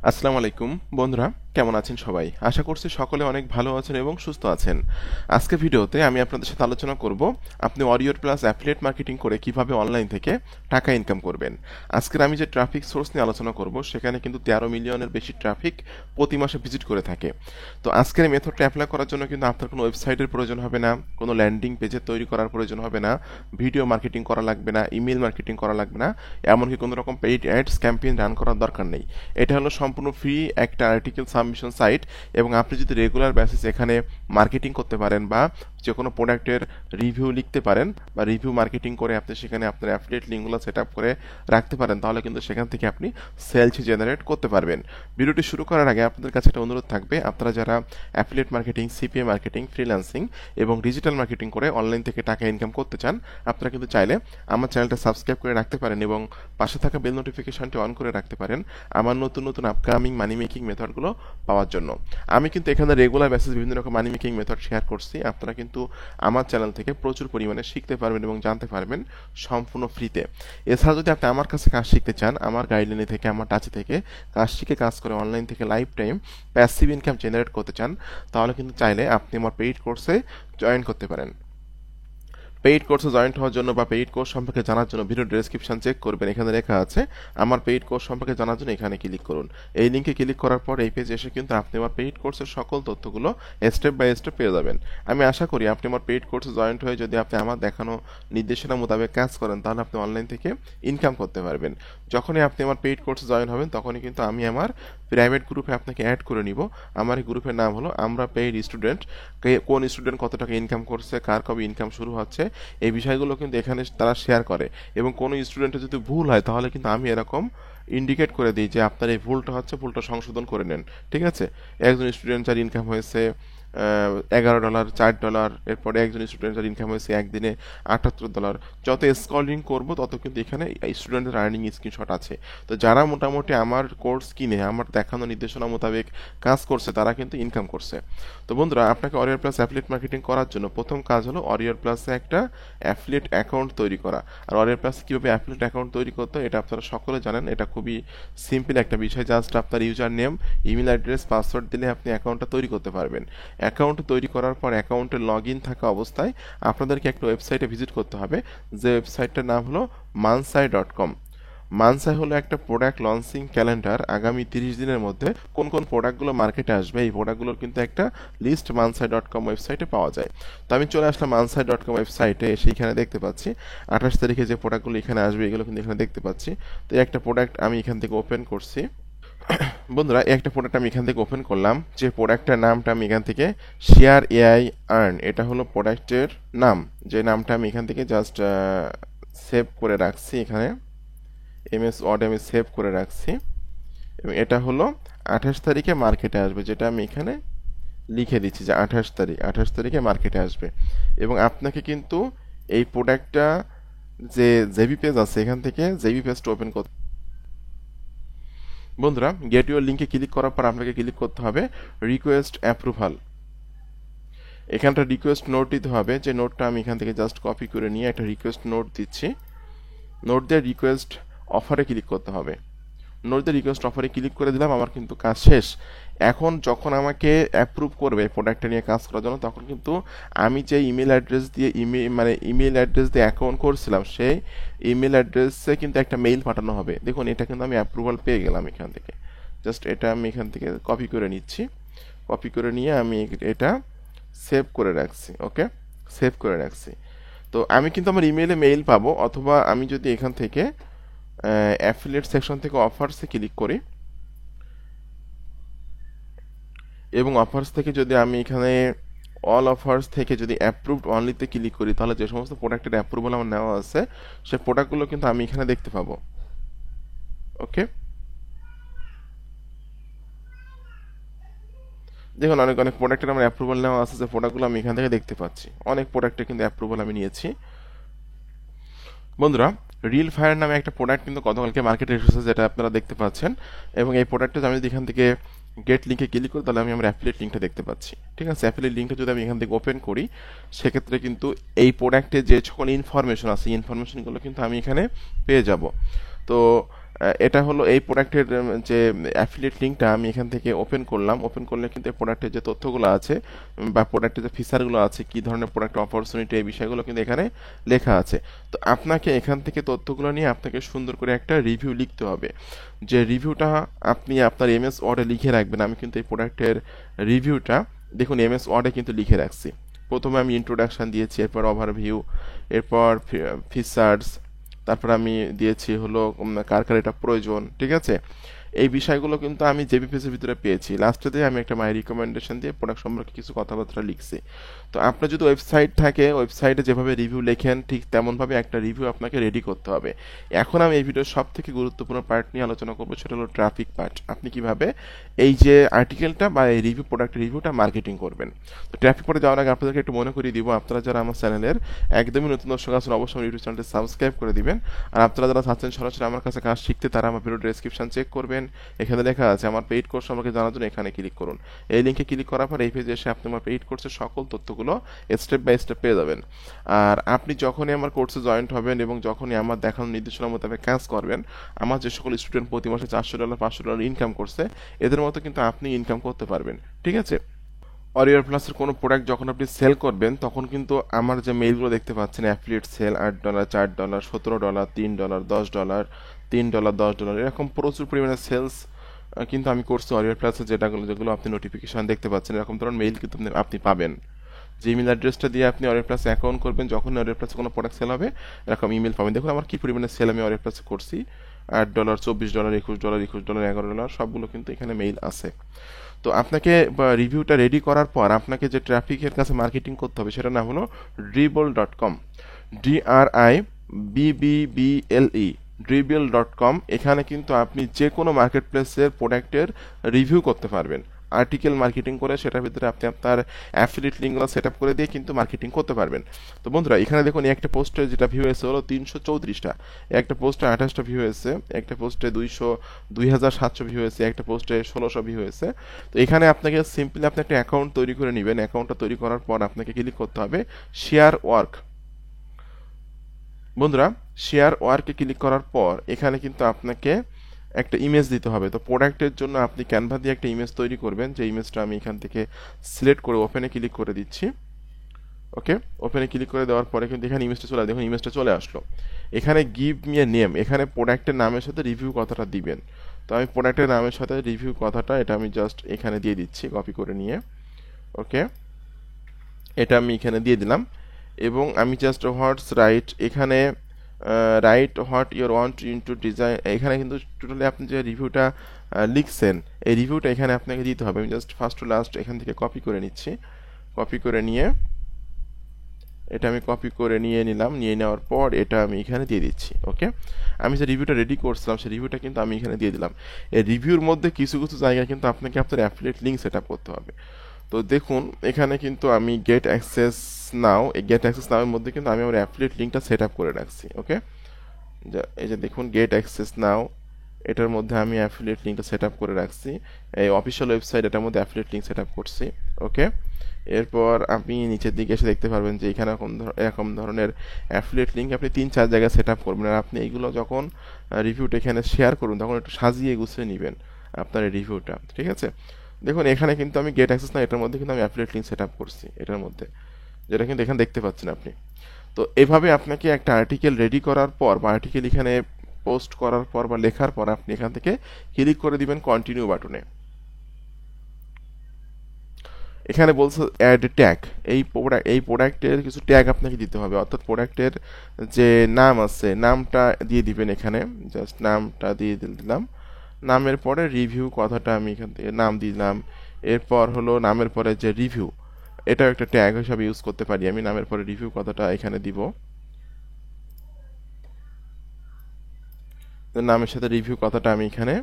আসসালামু আলাইকুম বন্ধুরা, কেমন আছেন সবাই? আশা করছি সকলে অনেক ভালো আছেন এবং সুস্থ আছেন। আজকে ভিডিওতে আমি আপনাদের সাথে আলোচনা করব আপনি অরিয়র প্লাস অ্যাফিলিয়েট মার্কেটিং করে কিভাবে অনলাইন থেকে টাকা ইনকাম করবেন। আজকের আমি যে ট্রাফিক সোর্স নিয়ে আলোচনা করব সেখানে কিন্তু 13 মিলিয়নের বেশি ট্রাফিক প্রতি মাসে ভিজিট করে থাকে। তো আজকের এই মেথডটা অ্যাপ্লাই করার জন্য কিন্তু আপনার কোনো ওয়েবসাইটের প্রয়োজন হবে না, কোনো ল্যান্ডিং পেজের তৈরি করার প্রয়োজন হবে না, ভিডিও মার্কেটিং করা লাগবে না, ইমেল মার্কেটিং করা লাগবে না, এমনকি কোনো রকম পেইড অ্যাডস ক্যাম্পেইন রান করার দরকার নেই। এটা হলো সম্পূর্ণ ফ্রি একটা আর্টিকেল সাবমিশন সাইট, এবং আপনি যদি রেগুলার বেসিস এখানে মার্কেটিং করতে পারেন বা যে কোনো প্রোডাক্টের রিভিউ লিখতে পারেন বা রিভিউ মার্কেটিং করে আপনি সেখানে আপনার অ্যাফিলিয়েট লিঙ্কগুলো সেট আপ করে রাখতে পারেন, তাহলে কিন্তু সেখান থেকে আপনি সেলস জেনারেট করতে পারবেন। ভিডিওটি শুরু করার আগে আপনাদের কাছে একটা অনুরোধ থাকবে, আপনারা যারা affiliate marketing, CPA marketing, freelancing এবং ডিজিটাল মার্কেটিং করে অনলাইন থেকে টাকা ইনকাম করতে চান, আপনারা কিন্তু চাইলে আমার চ্যানেলটা সাবস্ক্রাইব করে রাখতে পারেন এবং পাশে থাকা বেল নোটিফিকেশনটি অন করে রাখতে পারেন আমার নতুন নতুন আপকামিং মানি মেকিং মেথডগুলো পাওয়ার জন্য। আমি কিন্তু এখানে রেগুলার বেসিস বিভিন্ন রকম মানি মেকিং মেথড শেয়ার করছি। আপনারা কিন্তু আমার চ্যানেল থেকে প্রচুর পরিমাণে শিখতে পারবেন এবং জানতে পারবেন সম্পূর্ণ ফ্রিতে। এছাড়া যদি আপনি আমার কাছে কাজ শিখতে চান, আমার গাইডলাইনে থেকে, আমার টাচে থেকে কাজ শিখে কাজ করে অনলাইন থেকে life time passive income generate করতে চান, তাহলে কিন্তু চাইলে আপনি আমার পেইড কোর্সে জয়েন করতে পারেন। পেইড কোর্সে জয়েন্ট হওয়ার জন্য বা পেইড কোর্স সম্পর্কে জানার জন্য ভিডিও ডেসক্রিপশন চেক করবেন, এখানে লেখা আছে আমার পেইড কোর্স সম্পর্কে জানার জন্য এখানে ক্লিক করুন। এই লিঙ্কে ক্লিক করার পর এই পেজে এসে কিন্তু আপনি আমার পেইড কোর্সের সকল তথ্যগুলো স্টেপ বাই স্টেপ পেয়ে যাবেন। আমি আশা করি আপনি আমার পেইড কোর্সে জয়েন্ট হয়ে যদি আপনি আমার দেখানো নির্দেশনা মোতাবেক কাজ করেন, তাহলে আপনি অনলাইন থেকে ইনকাম করতে পারবেন। যখনই আপনি আমার পেইড কোর্সে জয়েন হবেন, তখনই কিন্তু আমি আমার প্রাইভেট গ্রুপে আপনাকে অ্যাড করে নিব। আমার এই গ্রুপের নাম হলো আমরা পেইড স্টুডেন্ট। কোন স্টুডেন্ট কত টাকা ইনকাম করছে, কার কবে ইনকাম শুরু হচ্ছে, এই বিষয়গুলো কিন্তু এখানে তারা শেয়ার করে। এবং কোনো স্টুডেন্টের যদি ভুল হয়, তাহলে কিন্তু আমি এরকম ইন্ডিকেট করে দিই যে আপনার এই ভুলটা হচ্ছে, ভুলটা সংশোধন করে নেন। ঠিক আছে? একজন স্টুডেন্ট যার ইনকাম হয়েছে $11, $4, এরপরে একজন স্টুডেন্ট যার ইনকাম হয়েছে একদিনে $78, যত স্ক্রলিং করব তত কিন্তু এখানে স্টুডেন্টের আর্নিং স্ক্রিনশট আছে। তো যারা মোটামুটি আমার কোর্স কিনে আমার দেখানো নির্দেশনা মোতাবেক কাজ করছে, তারা কিন্তু ইনকাম করছে। তো বন্ধুরা, আপনাকে অরিয়র প্লাস অ্যাফিলিয়েট মার্কেটিং করার জন্য প্রথম কাজ হলো অরিয়র প্লাসে একটা অ্যাফিলিয়েট অ্যাকাউন্ট তৈরি করা। আর অরিয়র প্লাসে কীভাবে অ্যাফিলিয়েট অ্যাকাউন্ট তৈরি করতে হয় এটা আপনারা সকলে জানেন। এটা খুবই সিম্পল একটা বিষয়। জাস্ট আপনার user name, email address, password দিলে আপনি অ্যাকাউন্টটা তৈরি করতে পারবেন। অ্যাকাউন্ট তৈরি করার পর অ্যাকাউন্টে লগ ইন থাকা অবস্থায় আপনাদেরকে একটা ওয়েবসাইটে ভিজিট করতে হবে, যে ওয়েবসাইটটার নাম হলো mansai.com। মানসাই হলো একটা প্রোডাক্ট লঞ্চিং ক্যালেন্ডার। আগামী 30 দিনের মধ্যে কোন কোন প্রোডাক্টগুলো মার্কেটে আসবে, এই প্রোডাক্টগুলোর কিন্তু একটা লিস্ট mansai.com ওয়েবসাইটে পাওয়া যায়। তো আমি চলে আসলাম mansai.com ওয়েবসাইটে। সেইখানে দেখতে পাচ্ছি 28 তারিখে যে প্রোডাক্টগুলো এখানে আসবে, এগুলো কিন্তু এখানে দেখতে পাচ্ছি। তো একটা প্রোডাক্ট আমি এখান থেকে ওপেন করছি। বন্ধুরা, একটা প্রোডাক্ট আমি এখান থেকে ওপেন করলাম। যে প্রোডাক্টের নামটা আমি এখান থেকে শেয়ার এআই আর্ন, এটা হলো প্রোডাক্টের নাম। যে নামটা আমি এখান থেকে জাস্ট সেভ করে রাখছি, এখানে এমএস ওয়ার্ডে আমি সেভ করে রাখছি। এবং এটা হলো 28 তারিখে মার্কেটে আসবে, যেটা আমি এখানে লিখে দিচ্ছি যে 28 তারিখে মার্কেটে আসবে। এবং আপনাকে কিন্তু এই প্রোডাক্টটা যে জেবি পেজ আছে, এখান থেকে জেবি পেজটা ওপেন করতে। বন্ধুরা, গেট ইউর লিঙ্কে ক্লিক করার পর আপনাকে ক্লিক করতে হবে রিকোয়েস্ট অ্যাপ্রুভাল। এখানটা রিকোয়েস্ট নোট দিতে হবে, যে নোটটা আমি এখান থেকে জাস্ট কপি করে নিয়ে একটা রিকোয়েস্ট নোট দিচ্ছি। নোট দিয়ে রিকোয়েস্ট অফারে ক্লিক করতে হবে। নোট দিয়ে রিকোয়েস্ট অফারে ক্লিক করে দিলাম, আমার কিন্তু কাজ শেষ। এখন যখন আমাকে অ্যাপ্রুভ করবে প্রোডাক্টটা নিয়ে কাজ করার জন্য, তখন কিন্তু আমি যে ইমেল অ্যাড্রেস দিয়ে ইমেল অ্যাড্রেস দিয়ে অ্যাকাউন্ট করছিলাম, সেই ইমেল অ্যাড্রেসে কিন্তু একটা মেইল পাঠানো হবে। দেখুন, এটা কিন্তু আমি অ্যাপ্রুভাল পেয়ে গেলাম এখান থেকে। জাস্ট এটা আমি এখান থেকে কপি করে নিচ্ছি। কপি করে নিয়ে আমি এটা সেভ করে রাখছি। ওকে, সেভ করে রাখছি। তো আমি কিন্তু আমার ইমেইলে মেইল পাবো, অথবা আমি যদি এখান থেকে অ্যাফিলিয়েট সেকশন থেকে অফার্সে ক্লিক করি, এবং অফার্স থেকে যদি আমি এখানে অল অফার্স থেকে যদি অ্যাপ্রুভড অনলিতে ক্লিক করি, তাহলে যে সমস্ত প্রোডাক্টের অ্যাপ্রুভাল আমার নেওয়া আছে, সেই প্রোডাক্টগুলো কিন্তু আমি এখানে দেখতে পাবো। ওকে, দেখুন, অনেক অনেক প্রোডাক্টের আমার অ্যাপ্রুভাল নেওয়া আছে, যে প্রোডাক্টগুলো আমি এখান থেকে দেখতে পাচ্ছি। অনেক প্রোডাক্টের কিন্তু অ্যাপ্রুভাল আমি নিয়েছি। বন্ধুরা, রিল ফায়ার নামে একটা প্রোডাক্ট কিন্তু গতকালকে মার্কেটে এসেছে, যেটা আপনারা দেখতে পাচ্ছেন। এবং এই প্রোডাক্টটা আমি যদি এখান থেকে গেট লিঙ্কে ক্লিক করি, তাহলে আমি আমার অ্যাফিলিয়েট লিঙ্কটা দেখতে পাচ্ছি। ঠিক আছে? অ্যাফিলিয়েট লিঙ্কটা যদি আমি এখান থেকে ওপেন করি, সেক্ষেত্রে কিন্তু এই প্রোডাক্টে যে সকল ইনফরমেশন আছে, ইনফরমেশনগুলো কিন্তু আমি এখানে পেয়ে যাব। তো এটা হলো এই প্রোডাক্টের যে অ্যাফিলিয়েট লিঙ্কটা আমি এখান থেকে ওপেন করলাম। ওপেন করলে কিন্তু এই প্রোডাক্টের যে তথ্যগুলো আছে বা প্রোডাক্টের যে ফিচারগুলো আছে, কী ধরনের প্রোডাক্ট অপরচুনিটি, এই বিষয়গুলো কিন্তু এখানে লেখা আছে। তো আপনাকে এখান থেকে তথ্যগুলো নিয়ে আপনাকে সুন্দর করে একটা রিভিউ লিখতে হবে। যে রিভিউটা আপনি আপনার এমএস ওয়ার্ডে লিখে রাখবেন। আমি কিন্তু এই প্রোডাক্টের রিভিউটা দেখুন এমএস ওয়ার্ডে কিন্তু লিখে রাখছি। প্রথমে আমি ইন্ট্রোডাকশন দিয়েছি, এরপর ওভারভিউ, এরপর ফিচার্স, তারপর আমি দিয়েছি হলো কার কার এটা প্রয়োজন, ঠিক আছে। এই বিষয়গুলো কিন্তু আমি জেবিপিসির ভিতরে পেয়েছি। লাস্টে দিয়ে আমি একটা মাই রিকমেন্ডেশন দিয়ে প্রোডাক্ট সম্পর্কে কিছু কথাবার্তা লিখছি। তো আপনার যদি ওয়েবসাইট থাকে, ওয়েবসাইটে যেভাবে রিভিউ লেখেন ঠিক তেমনভাবে একটা রিভিউ আপনাকে রেডি করতে হবে। এখন আমি এই ভিডিওর সব থেকে গুরুত্বপূর্ণ পার্ট নিয়ে আলোচনা করবো, সেটা হলো ট্রাফিক পার্ট। আপনি কিভাবে এই যে আর্টিকেলটা বা এই রিভিউ, প্রোডাক্টের রিভিউটা মার্কেটিং করবেন। তো ট্রাফিক পার্টে যাওয়ার আগে আপনাদেরকে একটু মনে করিয়ে দিব, আপনারা যারা আমার চ্যানেলের একদমই নতুন দর্শক আছেন অবশ্যই ইউটিউব চ্যানেলটি সাবস্ক্রাইব করে দিবেন। আর আপনারা যারা চাচ্ছেন সরাসরি আমার কাছে কাজ শিখতে, তারা আমার ভিডিও ডেসক্রিপশন চেক করবেন। এখানে লেখা আছে আমার পেইড কোর্স সম্পর্কে জানার জন্য এখানে ক্লিক করুন। এই লিঙ্কে ক্লিক করার পর এই পেজে এসে আপনি আমার পেইড কোর্সের সকল তথ্যগুলো স্টেপ বাই স্টেপ পেয়ে যাবেন। আর আপনি যখনই আমার কোর্সে জয়েন্ট হবেন এবং যখনই আমার দেখানো নির্দেশনা মোতাবেক কাজ করবেন, আমার যে সকল স্টুডেন্ট প্রতি মাসে $400 $500 ইনকাম করছে, এদের মতো কিন্তু আপনি ইনকাম করতে পারবেন, ঠিক আছে। অরিয়র প্লাসের কোনো প্রোডাক্ট যখন আপনি সেল করবেন, তখন কিন্তু আমার যে মেইলগুলো দেখতে পাচ্ছেন, অ্যাফিলিয়েট সেল $8 $4 $17 $3 $10 $3 $10 এরকম প্রচুর পরিমাণে সেলস কিন্তু আমি করছি অরিয়র প্লাসে, যেগুলো আপনি নোটিফিকেশন দেখতে পাচ্ছেন, এরকম ধরনের মেইল কিন্তু আপনি পাবেন। যে ইমেল অ্যাড্রেসটা দিয়ে আপনি অরিয়র প্লাসে অ্যাকাউন্ট করবেন, যখন অরিয়র প্লাসে কোনো প্রোডাক্ট সেল হবে এরকম ইমেল পাবেন। দেখুন আমার কী পরিমাণে সেল আমি অরিয়র প্লাসে করছি, $8 $24 $21 $21 $11, সবগুলো কিন্তু এখানে মেইল আছে। তো আপনাকে রিভিউটা রেডি করার পর আপনাকে যে ট্রাফিকের কাছে মার্কেটিং করতে হবে, সেটা নাম হলো dribble.com, DRIBBBLE, dribble.com। এখানে কিন্তু আপনি যে কোনো মার্কেট প্লেসের প্রোডাক্টের রিভিউ করতে পারবেন। আর্টিকেল মার্কেটিং করে সেটার ভিতরে আপনি আপনার অ্যাফিলিয়েট লিঙ্কগুলো সেট আপ করে দিয়ে কিন্তু মার্কেটিং করতে পারবেন। তো বন্ধুরা, এখানে দেখুন একটা পোস্টে যেটা ভিউ এসে হলো 334টা, একটা পোস্টে 28টা ভিউ এসে, একটা পোস্টে 2700 ভিউ এসে, একটা পোস্টে 1600 ভিউ এসে। তো এখানে আপনাকে সিম্পলি আপনি একটা অ্যাকাউন্ট তৈরি করে নেবেন। অ্যাকাউন্টটা তৈরি করার পর আপনাকে ক্লিক করতে হবে শেয়ার ওয়ার্ক। বন্ধুরা, শেয়ার ওয়ার্কে ক্লিক করার পর এখানে কিন্তু আপনাকে একটা ইমেজ দিতে হবে। তো প্রোডাক্টের জন্য আপনি ক্যানভা দিয়ে একটা ইমেজ তৈরি করবেন, যে ইমেজটা আমি এখান থেকে সিলেক্ট করে ওপেনে ক্লিক করে দিচ্ছি। ওকে, ওপেনে ক্লিক করে দেওয়ার পরে কিন্তু এখানে ইমেজটা চলে, দেখুন ইমেজটা চলে আসলো। এখানে গিভ মি এ নেম, এখানে প্রোডাক্টের নামের সাথে রিভিউ কথাটা দিবেন। তো আমি প্রোডাক্টের নামের সাথে রিভিউ কথাটা এটা আমি জাস্ট এখানে দিয়ে দিচ্ছি কপি করে নিয়ে। ওকে, এটা আমি এখানে দিয়ে দিলাম এবং আমি জাস্ট হোয়াটস রাইট, এখানে right what your want into design, এখানে কিন্তু টোটালি আপনি যে রিভিউটা লিখছেন এই রিভিউটা এখানে আপনাকে দিতে হবে। আমি জাস্ট ফার্স্ট টু লাস্ট এখান থেকে কপি করে নিচ্ছি। কপি করে নিয়ে এটা আমি কপি করে নিয়ে নিলাম, নিয়ে নেওয়ার পর এটা আমি এখানে দিয়ে দিচ্ছি। ওকে, আমি যে রিভিউটা রেডি করছিলাম সেই রিভিউটা কিন্তু আমি এখানে দিয়ে দিলাম। এই রিভিউর মধ্যে কিছু কিছু জায়গায় কিন্তু আপনাকে আপনার অ্যাফিলিয়েট লিঙ্ক সেট আপ করতে হবে। তো দেখুন এখানে কিন্তু আমি গেট অ্যাক্সেস নাও, এই গেট অ্যাক্সেস নাওয়ের মধ্যে কিন্তু আমি আমার অ্যাফিলিয়েট লিঙ্কটা সেট আপ করে রাখছি। ওকে, এই যে দেখুন গেট অ্যাক্সেস নাও, এটার মধ্যে আমি অ্যাফিলিয়েট লিঙ্কটা সেট আপ করে রাখছি। এই অফিসিয়াল ওয়েবসাইট, এটার মধ্যে অ্যাফিলিয়েট লিঙ্ক সেট আপ করছি। ওকে, এরপর আপনি নিচের দিকে এসে দেখতে পারবেন যে এখানে এরকম ধরনের অ্যাফিলিয়েট লিঙ্ক আপনি 3-4 জায়গায় সেট আপ করবেন। আর আপনি এইগুলো যখন রিভিউটা এখানে শেয়ার করুন তখন একটু সাজিয়ে গুছিয়ে নেবেন আপনার এই রিভিউটা, ঠিক আছে। দেখুন এখানে কিন্তু আমি গেট অ্যাক্সেস না, এটার মধ্যে কিন্তু আমি অ্যাফিলিয়েট লিঙ্ক সেট আপ করছি এটার মধ্যে, যেটা কিন্তু এখানে দেখতে পাচ্ছেন আপনি। তো এভাবে আপনাকে একটা আর্টিকেল রেডি করার পর বা আর্টিকেল এখানে পোস্ট করার পর বা লেখার পর আপনি এখান থেকে ক্লিক করে দিবেন কন্টিনিউ বাটনে। এখানে বলছে অ্যাড ট্যাগ, এই প্রোডাক্টের কিছু ট্যাগ আপনাকে দিতে হবে, অর্থাৎ প্রোডাক্টের যে নাম আছে নামটা দিয়ে দিবেন। এখানে জাস্ট নামটা দিয়ে দিলাম, নামের পরে রিভিউ কথাটা আমি এখান থেকে নাম দিলাম। এরপর হলো নামের পরে যে রিভিউ, এটাও একটা ট্যাগ হিসাবে ইউজ করতে পারি আমি। নামের পরে রিভিউ কথাটা এখানে দিব, নামের সাথে রিভিউ কথাটা আমি এখানে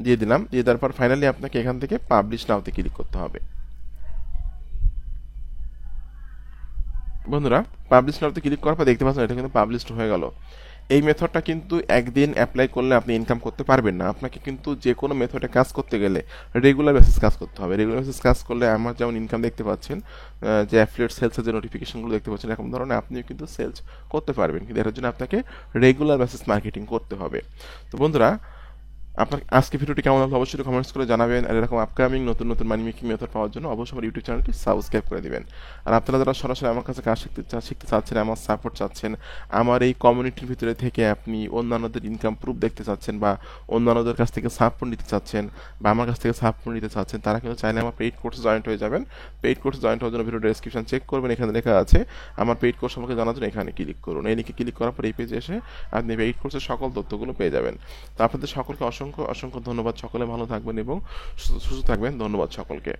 দিয়ে দিলাম। দিয়ে দেওয়ার পর ফাইনালি আপনাকে এখান থেকে পাবলিশ নাওতে ক্লিক করতে হবে। বন্ধুরা, পাবলিশ নাওতে ক্লিক করার পর দেখতে পাচ্ছেন এটা কিন্তু পাবলিশড হয়ে গেল। এই মেথডটা কিন্তু একদিন অ্যাপ্লাই করলে আপনি ইনকাম করতে পারবেন না। আপনাকে কিন্তু যে কোনো মেথডে কাজ করতে গেলে রেগুলার বেসিস কাজ করতে হবে। রেগুলার বেসিস কাজ করলে আমার যেমন ইনকাম দেখতে পাচ্ছেন, যে অ্যাফিলিয়েট সেলসের যে নোটিফিকেশনগুলো দেখতে পাচ্ছেন, এরকম ধরনের আপনিও কিন্তু সেলস করতে পারবেন, কিন্তু এটার জন্য আপনাকে রেগুলার বেসিস মার্কেটিং করতে হবে। তো বন্ধুরা, আপনার আজকে ভিডিওটি কেমন লাগলো অবশ্যই কমেন্টস করে জানাবেন। আর এরকম আপকামিং নতুন নতুন মানি মেকিং মেথড পাওয়ার জন্য অবশ্যই আমার ইউটিউব চ্যানেলটি সাবস্ক্রাইব করে দিবেন। আর আপনারা যারা সরাসরি আমার কাছে কাজ শিখতে চাচ্ছেন, আমার সাপোর্ট চাচ্ছেন, আমার এই কমিউনিটির ভিতরে থেকে আপনি অন্যান্যদের ইনকাম প্রুফ দেখতে চাচ্ছেন, বা অন্যান্যদের কাছ থেকে সাপোর্ট নিতে চাচ্ছেন, বা আমার কাছ থেকে সাপোর্ট নিতে চাচ্ছেন, তারা কিন্তু চাইলে আমার পেইড কোর্সে জয়েন্ট হয়ে যাবেন। পেইড কোর্সে জয়েন্ট হওয়ার জন্য ভিডিও ডেসক্রিপশন চেক করবেন, এখানে লেখা আছে আমার পেইড কোর্স সম্পর্কে জানার জন্য এখানে ক্লিক করুন। এই লিঙ্কে ক্লিক করার পর এই পেজে এসে আপনি পেইড কোর্সের সকল তথ্যগুলো পেয়ে যাবেন। তো আপনাদের সকলকে অসংখ্য অসংখ্য ধন্যবাদ। সকলে ভালো থাকবেন এবং সুস্থ থাকবেন। ধন্যবাদ সকলকে।